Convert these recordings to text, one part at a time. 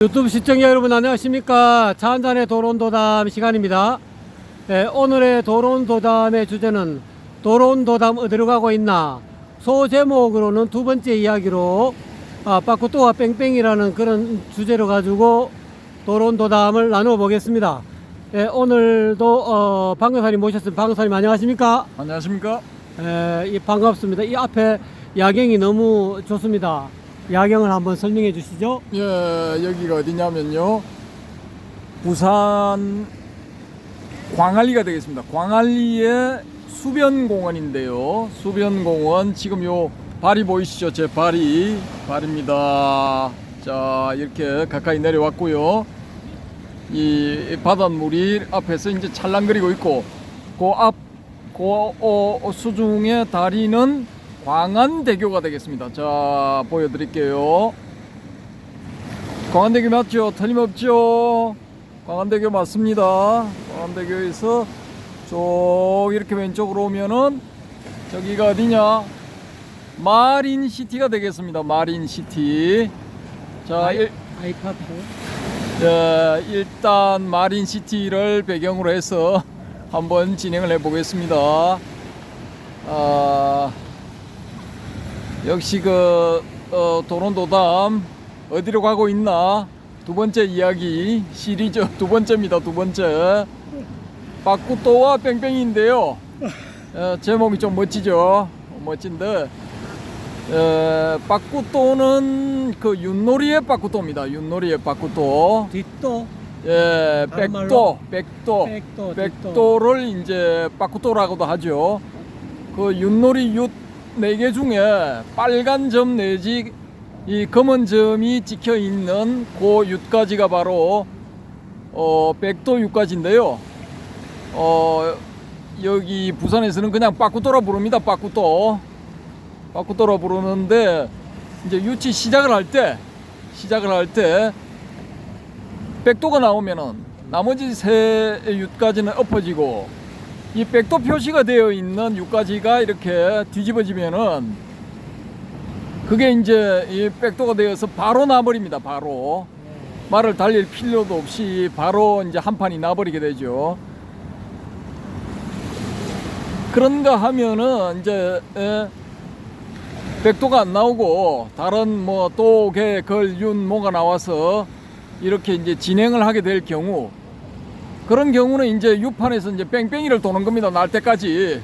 유튜브 시청자 여러분 안녕하십니까. 차 한잔의 도론도담 시간입니다. 오늘의 도론도담의 주제는 도론도담 어디로 가고 있나, 소제목으로는 두 번째 이야기로 빠꾸또와 뺑뺑이라는 그런 주제로 가지고 도론도담을 나누어 보겠습니다. 오늘도 방금사님 모셨습니다. 방금사님 안녕하십니까. 안녕하십니까. 반갑습니다. 이 앞에 야경이 너무 좋습니다. 야경을 한번 설명해 주시죠. 예, 여기가 어디냐면요, 부산 광안리가 되겠습니다. 광안리의 수변공원인데요. 수변공원, 지금 요 발이 보이시죠? 제 발입니다. 자, 이렇게 가까이 내려왔고요. 이 바닷물이 앞에서 이제 찰랑거리고 있고, 수중의 다리는 광안대교가 되겠습니다. 자, 보여드릴게요. 광안대교 맞죠? 틀림없죠? 광안대교 맞습니다. 광안대교에서 쭉 이렇게 왼쪽으로 오면은 저기가 어디냐? 마린시티가 되겠습니다. 마린시티. 자, 아이파크. 일단 마린시티를 배경으로 해서 한번 진행을 해보겠습니다. 역시 도론도담 어디로 가고 있나, 두 번째 이야기 시리즈 두 번째입니다. 두 번째 빠꾸또와 뺑뺑이인데요. 제목이 좀 멋지죠? 멋진데, 빠꾸또는 그 윷놀이의 빠꾸또입니다. 윷놀이의 빠꾸또. 뒷도. 백도를 이제 빠꾸또라고도 하죠. 그 윷놀이 윷 4개 중에 빨간 점 내지 이 검은 점이 찍혀 있는 그 윷가지가 바로 백도 윷가지인데요. 여기 부산에서는 그냥 빠꾸또라 부릅니다. 빠꾸또라 부르는데, 이제 윷이 시작을 할 때 백도가 나오면은 나머지 세 윷가지는 엎어지고, 이 백도 표시가 되어 있는 윷가지가 이렇게 뒤집어지면은 그게 이제 이 백도가 되어서 바로 나버립니다. 바로 말을 달릴 필요도 없이 바로 이제 한 판이 나버리게 되죠. 그런가 하면은 이제 백도가 안 나오고 다른 뭐 또개 걸 윷 뭐가 나와서 이렇게 이제 진행을 하게 될 경우, 그런 경우는 이제 유판에서 이제 뺑뺑이를 도는 겁니다. 날 때까지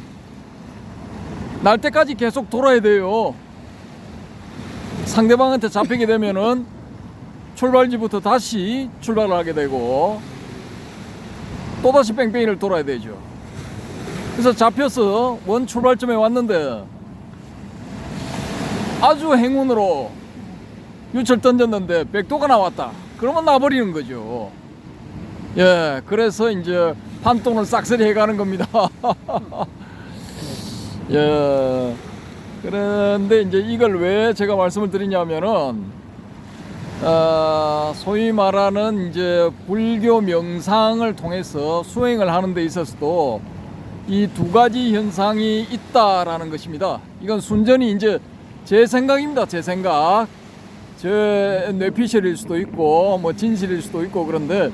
계속 돌아야 돼요. 상대방한테 잡히게 되면은 출발지부터 다시 출발을 하게 되고, 또다시 뺑뺑이를 돌아야 되죠. 그래서 잡혀서 원 출발점에 왔는데 아주 행운으로 유철 던졌는데 백도가 나왔다. 그러면 나버리는 거죠. 그래서 이제 판돈을 싹쓸이 해가는 겁니다. 그런데 이제 이걸 왜 제가 말씀을 드리냐면은, 소위 말하는 이제 불교 명상을 통해서 수행을 하는 데 있어서도 이 두 가지 현상이 있다라는 것입니다. 이건 순전히 이제 제 생각입니다. 제 생각. 제 뇌피셜일 수도 있고 뭐 진실일 수도 있고, 그런데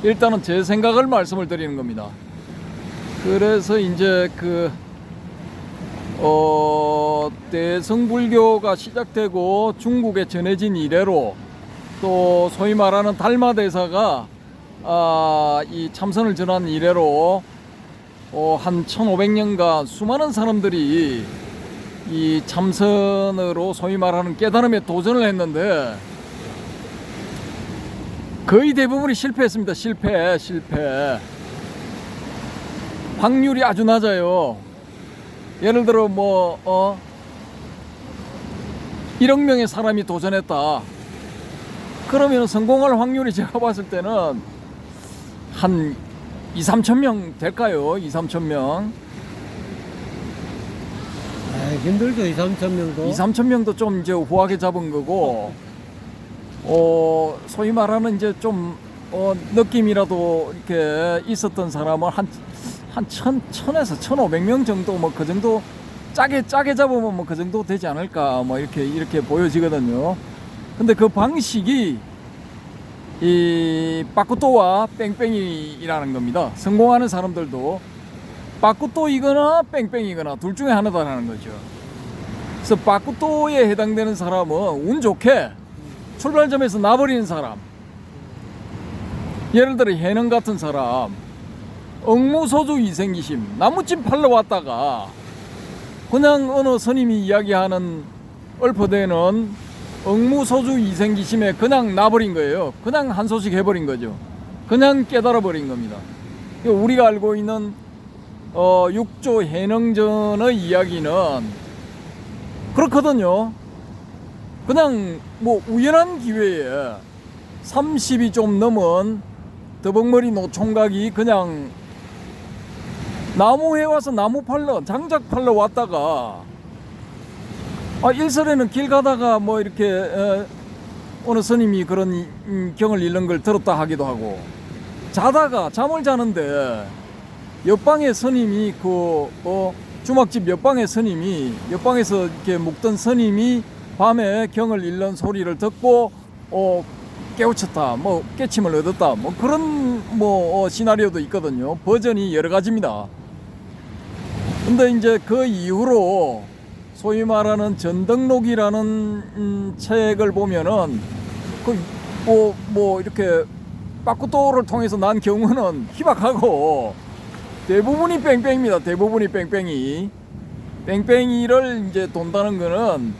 일단은 제 생각을 말씀을 드리는 겁니다. 그래서 이제 대성불교가 시작되고 중국에 전해진 이래로, 또 소위 말하는 달마대사가 이 참선을 전한 이래로 한 1500년간 수많은 사람들이 이 참선으로 소위 말하는 깨달음에 도전을 했는데 거의 대부분이 실패했습니다. 실패. 확률이 아주 낮아요. 예를 들어 1억 명의 사람이 도전했다. 그러면 성공할 확률이 제가 봤을 때는 한 2-3천 명 될까요? 2-3천 명. 힘들죠. 2-3천 명도. 2-3천 명도 좀 이제 후하게 잡은 거고, 소위 말하는 이제 좀 느낌이라도 이렇게 있었던 사람은 한 1000에서 1500명 정도, 뭐 그 정도 짜게 잡으면 뭐 그 정도 되지 않을까, 뭐 이렇게 보여지거든요. 근데 그 방식이 이 빠꾸또와 뺑뺑이라는 겁니다. 성공하는 사람들도 빠꾸또이거나 뺑뺑이거나 둘 중에 하나다라는 거죠. 그래서 빠꾸또에 해당되는 사람은 운 좋게 출발점에서 나버리는 사람, 예를 들어 해능 같은 사람, 억무소주 이생기심, 나무집 팔러 왔다가 그냥 어느 스님이 이야기하는 얽혀대는 억무소주 이생기심에 그냥 나버린 거예요. 그냥 한 소식 해버린 거죠. 그냥 깨달아 버린 겁니다. 우리가 알고 있는 육조 해능전의 이야기는 그렇거든요. 그냥 뭐 우연한 기회에 30이 좀 넘은 더벅머리 노총각이 그냥 나무에 와서 나무 팔러 장작 팔러 왔다가 일설에는 길 가다가 뭐 이렇게 어느 스님이 그런 경을 읽는 걸 들었다 하기도 하고, 자다가 잠을 자는데 옆방의 스님이 주막집 옆방의 스님이 옆방에서 이렇게 묵던 스님이 밤에 경을 읽는 소리를 듣고 깨우쳤다, 뭐 깨침을 얻었다, 뭐 그런 시나리오도 있거든요. 버전이 여러 가지입니다. 근데 이제 그 이후로 소위 말하는 전등록이라는 책을 보면은 이렇게 빠꾸또를 통해서 난 경우는 희박하고 대부분이 뺑뺑입니다. 대부분이 뺑뺑이. 뺑뺑이를 이제 돈다는 거는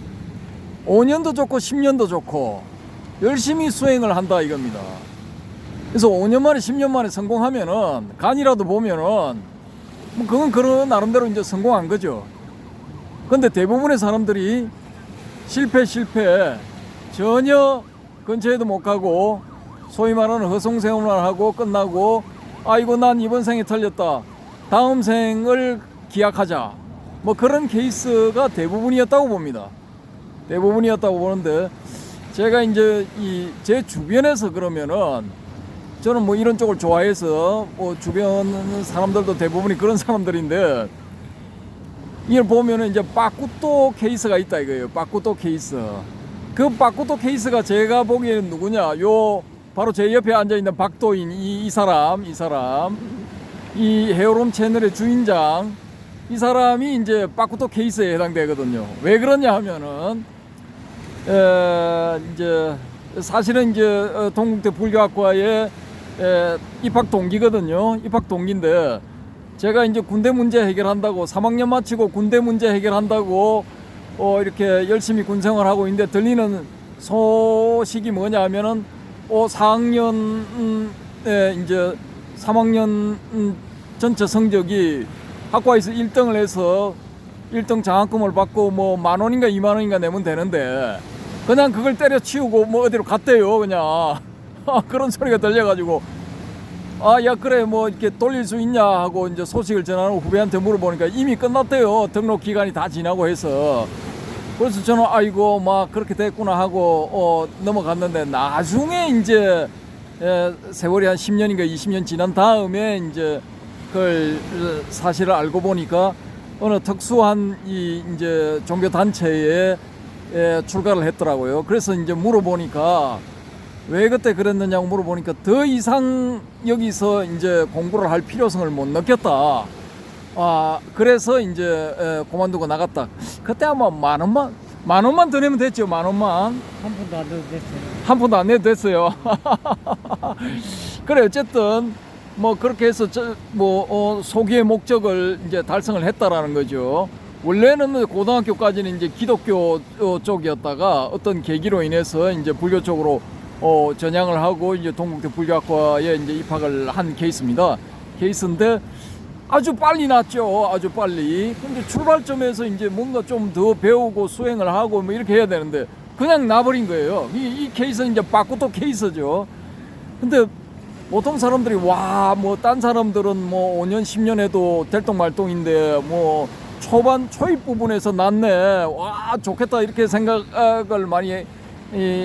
5년도 좋고 10년도 좋고 열심히 수행을 한다 이겁니다. 그래서 5년 만에 10년 만에 성공하면은 간이라도 보면은 그건 그런 나름대로 이제 성공한 거죠. 근데 대부분의 사람들이 실패 전혀 근처에도 못 가고 소위 말하는 허송세월만 하고 끝나고, 아이고 난 이번 생에 틀렸다, 다음 생을 기약하자, 뭐 그런 케이스가 대부분이었다고 봅니다. 대부분이었다고 보는데, 제가 이제 제 주변에서 그러면은 저는 뭐 이런 쪽을 좋아해서 주변 사람들도 대부분이 그런 사람들인데, 이걸 보면은 이제 빠꾸또 케이스가 있다 이거예요. 빠꾸또 케이스. 그 빠꾸또 케이스가 제가 보기에는 누구냐? 바로 제 옆에 앉아 있는 박도인 이 사람, 이 헤어롬 채널의 주인장, 이 사람이 이제 빠꾸또 케이스에 해당되거든요. 왜 그러냐 하면은 이제 사실은 이제 동국대 불교학과의 입학 동기거든요. 입학 동기인데, 제가 이제 군대 문제 해결한다고 3학년 마치고 군대 문제 해결한다고 이렇게 열심히 군생활 하고 있는데 들리는 소식이 뭐냐 하면은 4학년에 이제 3학년 전체 성적이 학과에서 1등을 해서 1등 장학금을 받고 뭐 10,000원인가 20,000원인가 내면 되는데 그냥 그걸 때려치우고 뭐 어디로 갔대요. 그냥 그런 소리가 들려가지고, 야 그래 뭐 이렇게 돌릴 수 있냐 하고 이제 소식을 전하는 후배한테 물어보니까 이미 끝났대요. 등록 기간이 다 지나고 해서. 그래서 저는 아이고 막 그렇게 됐구나 하고 넘어갔는데, 나중에 이제 세월이 한 10년인가 20년 지난 다음에 이제 그걸 사실을 알고 보니까 어느 특수한 이제 종교 단체에 출가를 했더라고요. 그래서 이제 물어보니까 왜 그때 그랬느냐고 물어보니까 더 이상 여기서 이제 공부를 할 필요성을 못 느꼈다. 그래서 이제 그만두고 나갔다. 그때 아마 만 원만 더 내면 됐죠. 10,000원만. 한 푼도 안 내도 됐어요. 한 푼도 안 내도 됐어요. 그래 어쨌든 뭐 그렇게 해서 소기의 목적을 이제 달성을 했다라는 거죠. 원래는 고등학교까지는 이제 기독교 쪽이었다가 어떤 계기로 인해서 이제 불교 쪽으로 전향을 하고 이제 동국대 불교학과에 이제 입학을 한 케이스인데 아주 빨리 났죠. 아주 빨리. 근데 출발점에서 이제 뭔가 좀 더 배우고 수행을 하고 뭐 이렇게 해야 되는데 그냥 나버린 거예요. 이 케이스는 이제 빠꾸또 케이스죠. 근데 보통 사람들이 뭐 딴 사람들은 뭐 5년 10년 해도 될똥말똥인데 뭐 초입 부분에서 났네, 와 좋겠다 이렇게 생각을 많이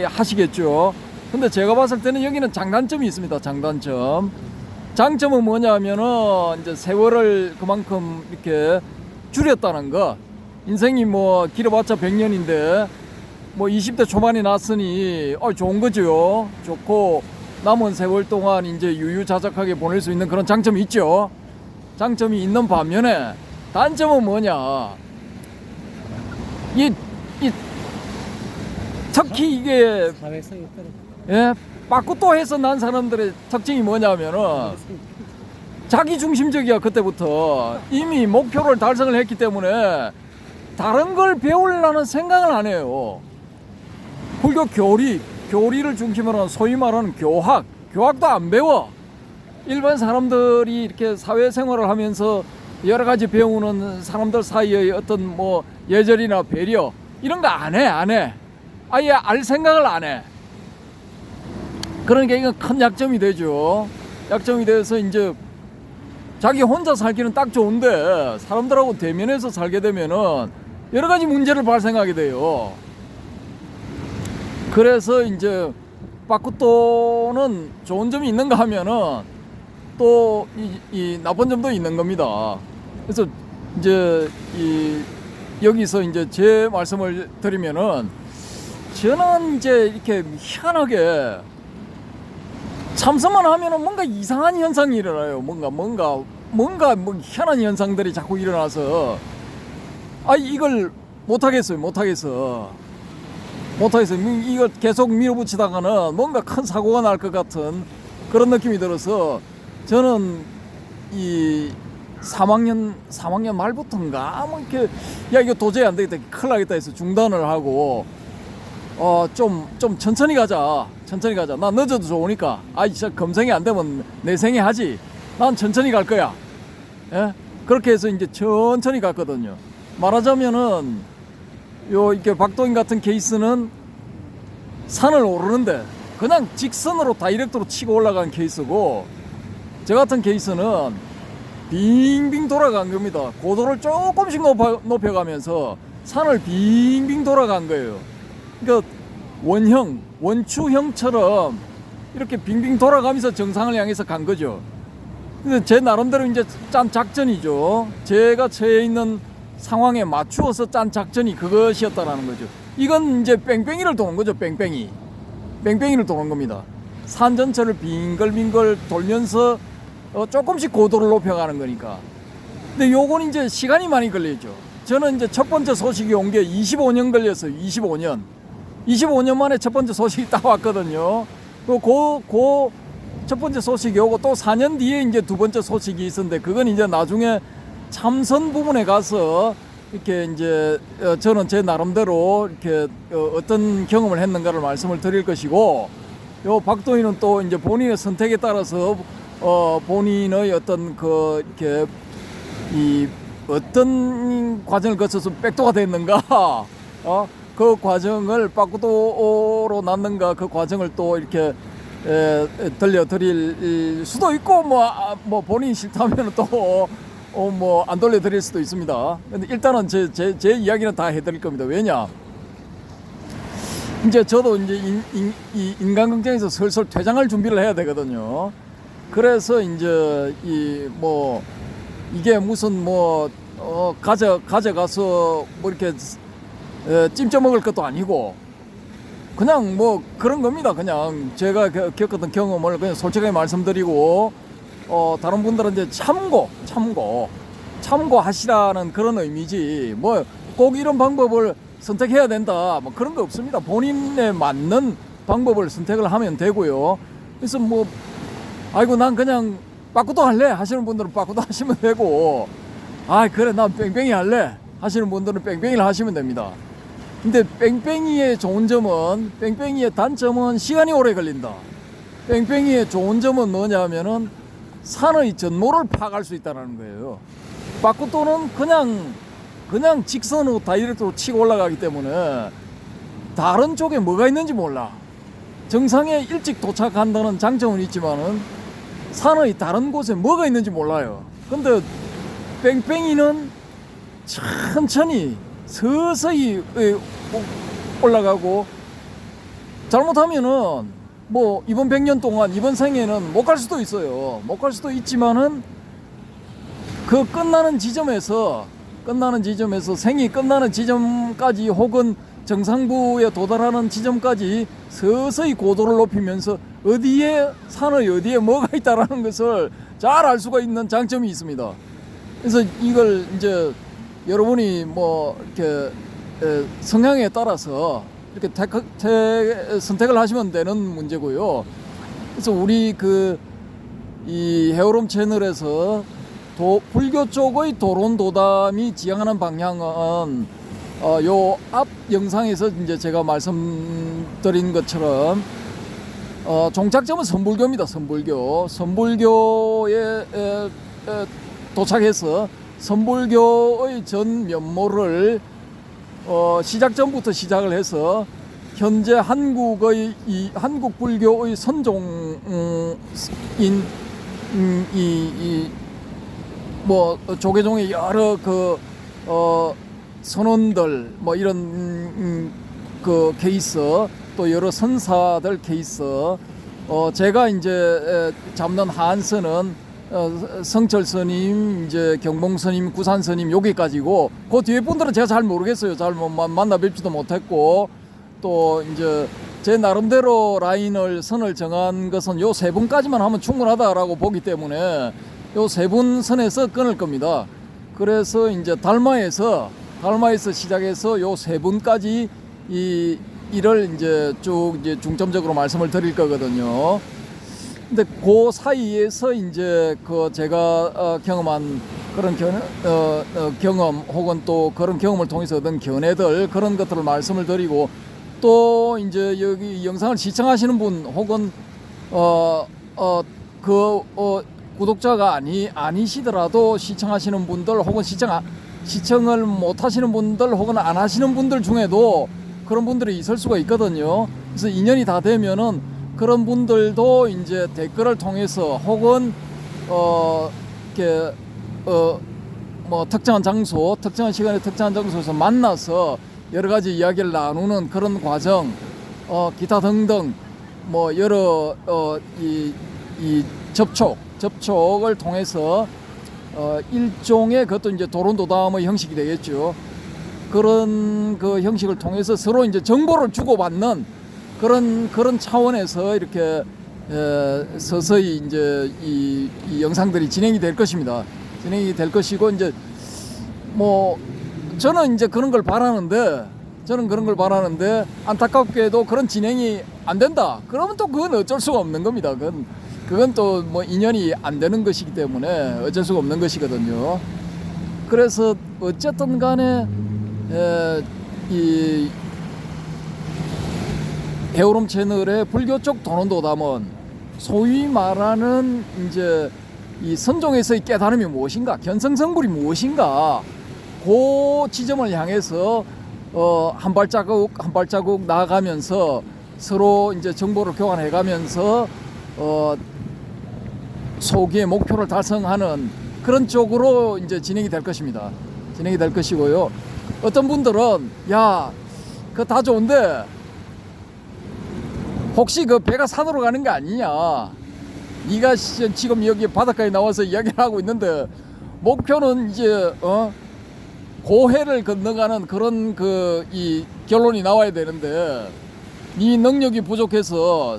하시겠죠. 근데 제가 봤을 때는 여기는 장단점이 있습니다. 장점은 뭐냐면은 이제 세월을 그만큼 이렇게 줄였다는 거. 인생이 뭐 길어봤자 100년인데 뭐 20대 초반에 났으니 좋은 거죠. 좋고 남은 세월 동안 이제 유유자적하게 보낼 수 있는 그런 장점이 있죠. 장점이 있는 반면에 단점은 뭐냐? 이 특히 이게 사회성이 떨어져. 예, 빠꾸또 해서 난 사람들의 특징이 뭐냐면은 자기 중심적이야. 그때부터 이미 목표를 달성을 했기 때문에 다른 걸 배우려는 생각을 안 해요. 불교 교리를 중심으로 하는 소위 말하는 교학도 안 배워. 일반 사람들이 이렇게 사회생활을 하면서 여러 가지 배우는 사람들 사이의 어떤 뭐 예절이나 배려 이런 거 안 해. 아예 알 생각을 안 해. 그러니까 이건 큰 약점이 되죠. 약점이 돼서 이제 자기 혼자 살기는 딱 좋은데 사람들하고 대면해서 살게 되면은 여러 가지 문제를 발생하게 돼요. 그래서 이제 빠꾸또는 좋은 점이 있는가 하면은 또 이 나쁜 점도 있는 겁니다. 그래서 이제 여기서 이제 제 말씀을 드리면은 저는 이제 이렇게 희한하게 참선만 하면은 뭔가 이상한 현상이 일어나요. 뭔가 뭐 희한한 현상들이 자꾸 일어나서 이걸 못하겠어요. 이걸 계속 밀어붙이다가는 뭔가 큰 사고가 날 것 같은 그런 느낌이 들어서 저는 이 3학년 말부터인가 뭐 이렇게 이거 도저히 안 되겠다, 큰일 나겠다 해서 중단을 하고 좀 천천히 가자. 나 늦어도 좋으니까 진짜 검생이 안 되면 내생이 하지. 난 천천히 갈 거야. 예? 그렇게 해서 이제 천천히 갔거든요. 말하자면은 이렇게 박도인 같은 케이스는 산을 오르는데 그냥 직선으로 다이렉트로 치고 올라간 케이스고, 저 같은 케이스는 빙빙 돌아간 겁니다. 고도를 조금씩 높여가면서 산을 빙빙 돌아간 거예요. 그러니까 원추형처럼 이렇게 빙빙 돌아가면서 정상을 향해서 간 거죠. 근데 제 나름대로 이제 짠 작전이죠. 제가 처해 있는 상황에 맞추어서 짠 작전이 그것이었다라는 거죠. 이건 이제 뺑뺑이를 도는 거죠. 뺑뺑이를 도는 겁니다. 산 전체를 빙글빙글 돌면서 조금씩 고도를 높여가는 거니까. 근데 요건 이제 시간이 많이 걸리죠. 저는 이제 첫 번째 소식이 온 게 25년 걸렸어요. 25년 만에 첫 번째 소식이 딱 왔거든요. 그 첫 번째 소식이 오고 또 4년 뒤에 이제 두 번째 소식이 있었는데, 그건 이제 나중에 참선 부분에 가서 이렇게 이제 저는 제 나름대로 이렇게 어떤 경험을 했는가를 말씀을 드릴 것이고, 요 박도인은 또 이제 본인의 선택에 따라서 본인의 어떤 이렇게 어떤 과정을 거쳐서 백도가 됐는가, 그 과정을 빠꾸도로 났는가, 그 과정을 또 이렇게 들려드릴 수도 있고, 뭐 본인이 싫다면 또 뭐 안 돌려드릴 수도 있습니다. 근데 일단은 제 이야기는 다 해드릴 겁니다. 왜냐? 이제 저도 이제 인간극장에서 슬슬 퇴장할 준비를 해야 되거든요. 그래서 이제 이게 무슨 가져가서 뭐 이렇게 찜쪄 먹을 것도 아니고 그냥 뭐 그런 겁니다. 그냥 제가 겪었던 경험을 그냥 솔직하게 말씀드리고, 다른 분들은 이제 참고하시라는 그런 의미지, 뭐 꼭 이런 방법을 선택해야 된다 뭐 그런 거 없습니다. 본인에 맞는 방법을 선택을 하면 되고요. 그래서 난 그냥 빠꾸도 할래 하시는 분들은 빠꾸도 하시면 되고, 그래 난 뺑뺑이 할래 하시는 분들은 뺑뺑이를 하시면 됩니다. 근데 뺑뺑이의 좋은 점은, 뺑뺑이의 단점은 시간이 오래 걸린다. 뺑뺑이의 좋은 점은 뭐냐면은 산의 전모를 파악할 수 있다는 거예요. 빠꾸또는 그냥 직선으로 다이렉트로 치고 올라가기 때문에 다른 쪽에 뭐가 있는지 몰라. 정상에 일찍 도착한다는 장점은 있지만은 산의 다른 곳에 뭐가 있는지 몰라요. 근데 뺑뺑이는 천천히 서서히 올라가고, 잘못하면은 뭐 이번 100년 동안 이번 생에는 못 갈 수도 있어요. 못 갈 수도 있지만은 그 끝나는 지점에서 생이 끝나는 지점까지 혹은 정상부에 도달하는 지점까지 서서히 고도를 높이면서 어디에 산의 어디에 뭐가 있다라는 것을 잘 알 수가 있는 장점이 있습니다. 그래서 이걸 이제 여러분이 뭐 이렇게 성향에 따라서 이렇게 선택을 하시면 되는 문제고요. 그래서 우리 이 헤어롬 채널에서 불교 쪽의 도론도담이 지향하는 방향은 요 앞 영상에서 이제 제가 말씀드린 것처럼 종착점은 선불교입니다. 선불교에 도착해서 선불교의 전 면모를 시작 전부터 시작을 해서 현재 한국의 한국 불교의 선종인 뭐 조계종의 여러 선원들 뭐 이런 케이스, 또 여러 선사들 케이스, 제가 이제 잡는 한선은 성철 스님, 이제 경봉 스님, 구산 스님 여기까지고, 그 뒤에 분들은 제가 잘 모르겠어요. 잘 만나 뵙지도 못했고, 또 이제 제 나름대로 선을 정한 것은 요 세 분까지만 하면 충분하다라고 보기 때문에 요 세 분 선에서 끊을 겁니다. 그래서 이제 달마에서 시작해서 요 세 분까지 이를 이제 쭉 이제 중점적으로 말씀을 드릴 거거든요. 근데 그 사이에서 이제 제가 경험한 그런 경험 혹은 또 그런 경험을 통해서 얻은 견해들, 그런 것들을 말씀을 드리고, 또 이제 여기 영상을 시청하시는 분 혹은 구독자가 아니시더라도 시청하시는 분들 혹은 시청을 못 하시는 분들 혹은 안 하시는 분들 중에도 그런 분들이 있을 수가 있거든요. 그래서 인연이 다 되면은 그런 분들도 이제 댓글을 통해서 혹은 이렇게 뭐 특정한 장소, 특정한 시간에 특정한 장소에서 만나서 여러 가지 이야기를 나누는 그런 과정, 기타 등등 뭐 여러 이 접촉을 통해서 일종의 그것도 이제 도론도담의 형식이 되겠죠. 그런 그 형식을 통해서 서로 이제 정보를 주고받는 그런 차원에서 이렇게 서서히 이제 이 영상들이 진행이 될 것입니다. 진행이 될 것이고, 이제 뭐 저는 이제 그런 걸 바라는데 안타깝게도 그런 진행이 안 된다. 그러면 또 그건 어쩔 수가 없는 겁니다. 그건 또 뭐 인연이 안 되는 것이기 때문에 어쩔 수가 없는 것이거든요. 그래서 어쨌든 간에 이 헤어롬 채널의 불교 쪽 도론도담은 소위 말하는 이제 이 선종에서의 깨달음이 무엇인가, 견성성불이 무엇인가, 그 지점을 향해서 한 발자국 나아가면서 서로 이제 정보를 교환해가면서 소기의 목표를 달성하는 그런 쪽으로 이제 진행이 될 것입니다. 진행이 될 것이고요. 어떤 분들은 그거 다 좋은데 혹시 그 배가 산으로 가는 게 아니냐, 네가 지금 여기 바닷가에 나와서 이야기를 하고 있는데 목표는 이제 고해를 건너가는 그런 이 결론이 나와야 되는데, 네 능력이 부족해서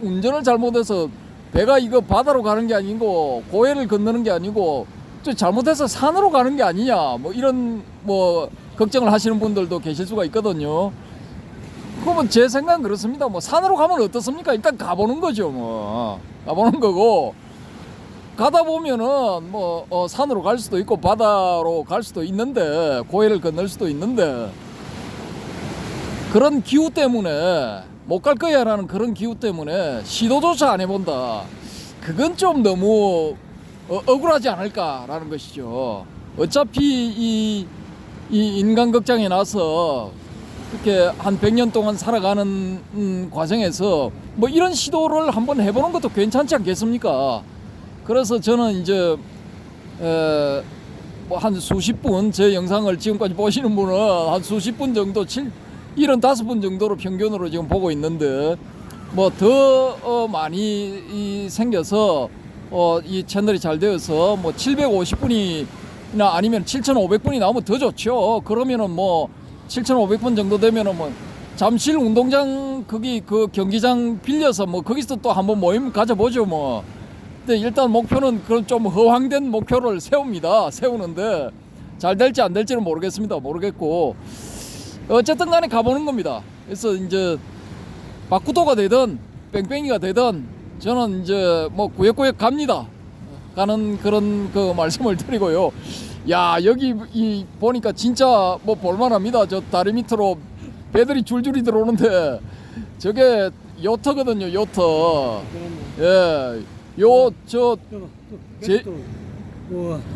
운전을 잘못해서 배가 이거 바다로 가는 게 아니고 고해를 건너는 게 아니고 또 잘못해서 산으로 가는 게 아니냐, 뭐 이런 뭐 걱정을 하시는 분들도 계실 수가 있거든요. 그러면 제 생각은 그렇습니다. 뭐 산으로 가면 어떻습니까? 일단 가보는 거죠. 뭐 가보는 거고, 가다 보면은 뭐 산으로 갈 수도 있고 바다로 갈 수도 있는데, 고해를 건널 수도 있는데, 그런 기후 때문에 못 갈 거야 라는 그런 기후 때문에 시도조차 안 해본다. 그건 좀 너무 억울하지 않을까라는 것이죠. 어차피 이 인간극장에 나서 이렇게 한 100년 동안 살아가는 과정에서 뭐 이런 시도를 한번 해보는 것도 괜찮지 않겠습니까? 그래서 저는 이제 뭐 한 수십 분, 제 영상을 지금까지 보시는 분은 한 수십 분 정도, 75분 정도로 평균으로 지금 보고 있는데, 뭐 더 많이 생겨서 이 채널이 잘 되어서 뭐 750분이나 아니면 7,500분이 나오면 더 좋죠. 그러면은 뭐 7,500분 정도 되면은 뭐 잠실 운동장 거기 그 경기장 빌려서 뭐 거기서 또 한번 모임 가져보죠 뭐. 근데 일단 목표는 그런 좀 허황된 목표를 세우는데 잘 될지 안 될지는 모르겠고 어쨌든 간에 가보는 겁니다. 그래서 이제 박구도가 되든 뺑뺑이가 되든 저는 이제 뭐 구역구역 갑니다. 가는 그런 그 말씀을 드리고요. 야, 여기 이 보니까 진짜 뭐 볼만합니다. 저 다리 밑으로 배들이 줄줄이 들어오는데 저게 요트거든요. 요트. 예.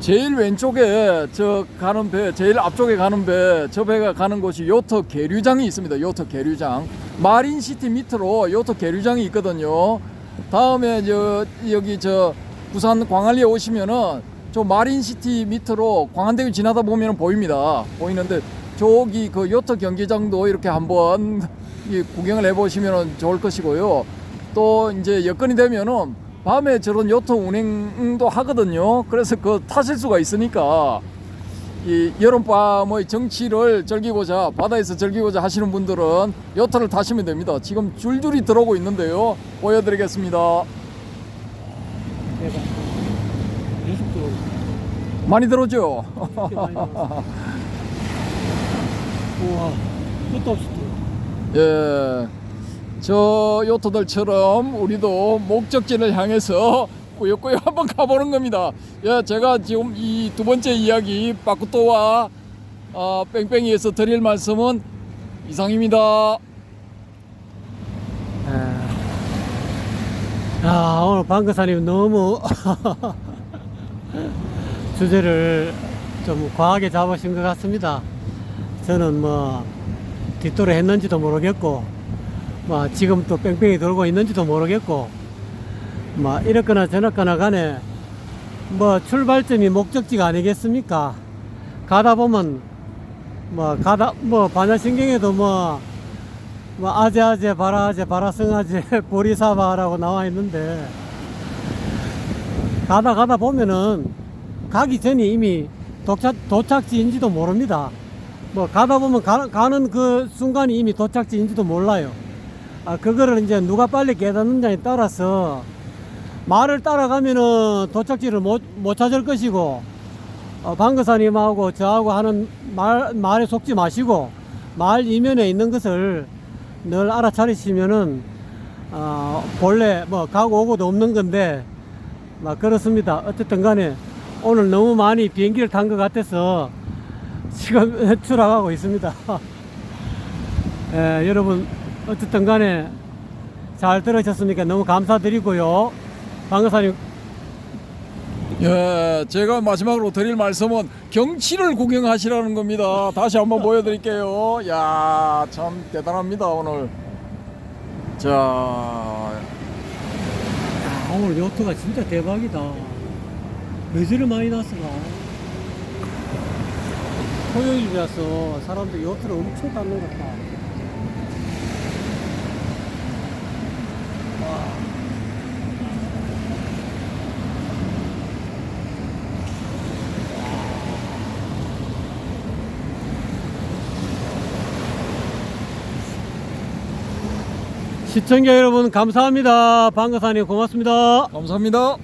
제일 왼쪽에 저 가는 배, 제일 앞쪽에 가는 배, 저 배가 가는 곳이 요트 계류장이 있습니다. 요트 계류장. 마린시티 밑으로 요트 계류장이 있거든요. 다음에 여기 부산 광안리에 오시면은 저 마린시티 밑으로 광안대교 지나다 보면은 보이는데 저기 그 요트 경기장도 이렇게 한번 구경을 해보시면은 좋을 것이고요. 또 이제 여건이 되면은 밤에 저런 요트 운행도 하거든요. 그래서 그 타실 수가 있으니까 이 여름밤의 정취를 즐기고자, 바다에서 즐기고자 하시는 분들은 요트를 타시면 됩니다. 지금 줄줄이 들어오고 있는데요. 보여드리겠습니다. 대박. 계속 들어오고. 많이 들어오죠? 우와, 끝도 없이 들어. 예. 저 요트들처럼 우리도 목적지를 향해서 꾸역꾸역 한번 가보는 겁니다. 예, 제가 지금 이 두 번째 이야기 빠꾸토와 뺑뺑이에서 드릴 말씀은 이상입니다. 오늘 방거사님 너무 주제를 좀 과하게 잡으신 것 같습니다. 저는 뭐 뒷도로 했는지도 모르겠고 뭐 지금 또 뺑뺑이 돌고 있는지도 모르겠고 뭐 이렇거나 저렇거나 간에 뭐 출발점이 목적지가 아니겠습니까? 가다 보면 뭐 반야신경에도 뭐 아제아제 바라아제 바라성아제 보리사바라고 나와 있는데 가다 보면은 가기 전에 이미 도착지인지도 모릅니다. 뭐 가다 보면 가는 그 순간이 이미 도착지인지도 몰라요. 그거를 이제 누가 빨리 깨닫느냐에 따라서 말을 따라가면은 도착지를 못 찾을 것이고, 방거사님하고 저하고 하는 말에 속지 마시고, 말 이면에 있는 것을 늘 알아차리시면은, 본래 뭐 가고 오고도 없는 건데, 그렇습니다. 어쨌든 간에 오늘 너무 많이 비행기를 탄 것 같아서 지금 추락하고 있습니다. 예, 여러분, 어쨌든 간에 잘 들으셨으니까 너무 감사드리고요. 방거사님. 예, 제가 마지막으로 드릴 말씀은 경치를 구경하시라는 겁니다. 다시 한번 보여드릴게요. 야, 참 대단합니다 오늘. 자, 오늘 요트가 진짜 대박이다. 왜 저리 많이 났어가? 토요일이라서 사람들이 요트를 엄청 탔는 것 같다. 시청자 여러분 감사합니다. 방거사님 고맙습니다. 감사합니다.